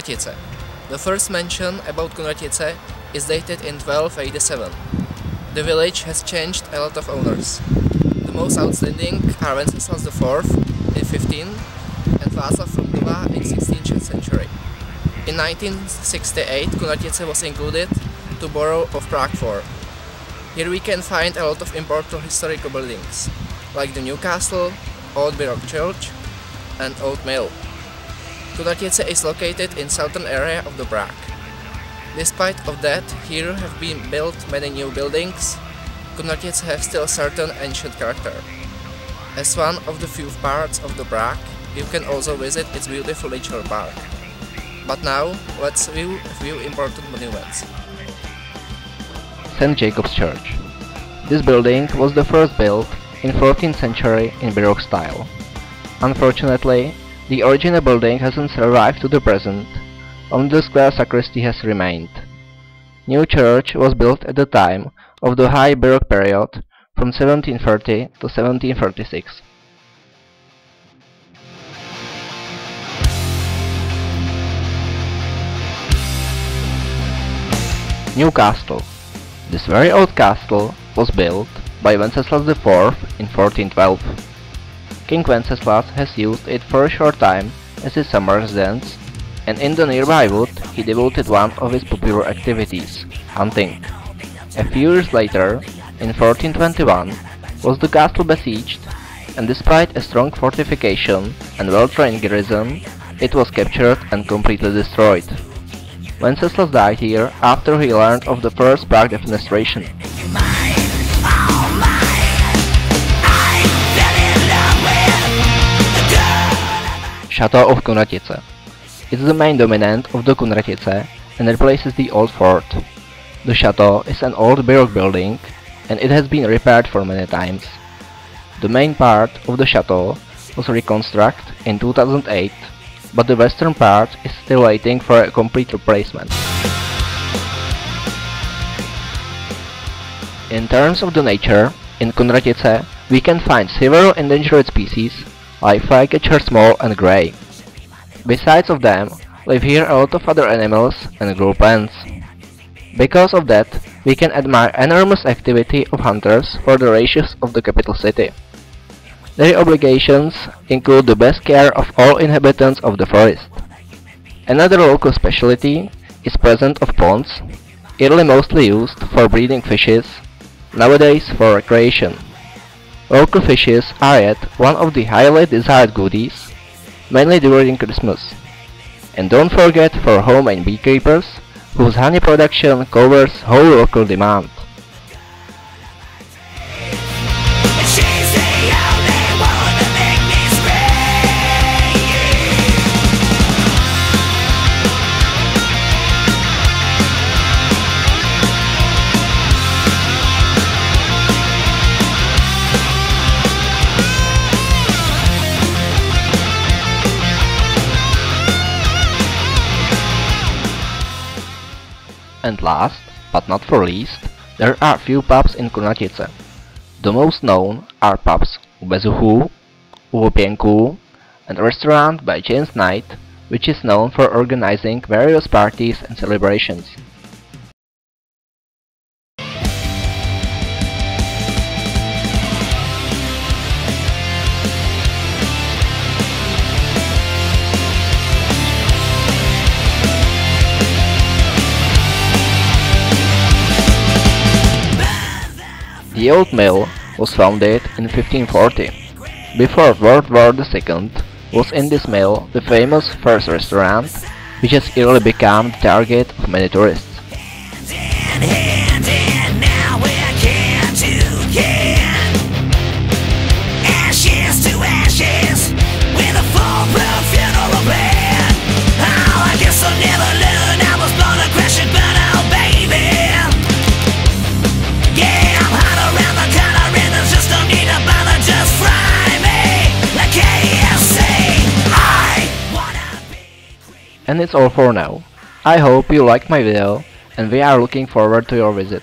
Kunratice. The first mention about Kunratice is dated in 1287. The village has changed a lot of owners. The most outstanding are Wenceslas IV in 15 and Václav from Duba in 16th century. In 1968 Kunratice was included to Borough of Prague 4. Here we can find a lot of important historical buildings, like the new castle, old Baroque church and old mill. Kunratice is located in southern area of the Prague. Despite of that, here have been built many new buildings, Kunratice has still certain ancient character. As one of the few parts of the Prague, you can also visit its beautiful nature park. But now, let's view a few important monuments. St. Jacob's Church. This building was the first built in 14th century in Baroque style. Unfortunately, the original building hasn't survived to the present, only the square sacristy has remained. New church was built at the time of the High Baroque period from 1730 to 1736. New Castle. This very old castle was built by Wenceslas IV in 1412. King Wenceslas has used it for a short time as his summer residence, and in the nearby wood he devoted one of his popular activities, hunting. A few years later, in 1421, was the castle besieged, and despite a strong fortification and well-trained garrison, it was captured and completely destroyed. Wenceslas died here after he learned of the first Prague defenestration. Chateau of Kunratice. It's the main dominant of the Kunratice and replaces the old fort. The chateau is an old Baroque building and it has been repaired for many times. The main part of the chateau was reconstructed in 2008, but the western part is still waiting for a complete replacement. In terms of the nature, in Kunratice we can find several endangered species like flycatcher small and grey. Besides of them, live here a lot of other animals and grow plants. Because of that, we can admire enormous activity of hunters for the ratios of the capital city. Their obligations include the best care of all inhabitants of the forest. Another local specialty is presence of ponds, early mostly used for breeding fishes, nowadays for recreation. Local fishes are yet one of the highly desired goodies, mainly during Christmas. And don't forget for homemade beekeepers, whose honey production covers whole local demand. And last, but not for least, there are few pubs in Kunratice. The most known are pubs U Bezuchu, U Lpěnku, and a restaurant by James Knight, which is known for organizing various parties and celebrations. The old mill was founded in 1540. Before World War II was in this mill the famous first restaurant, which has early become the target of many tourists. And it's all for now. I hope you liked my video and we are looking forward to your visit.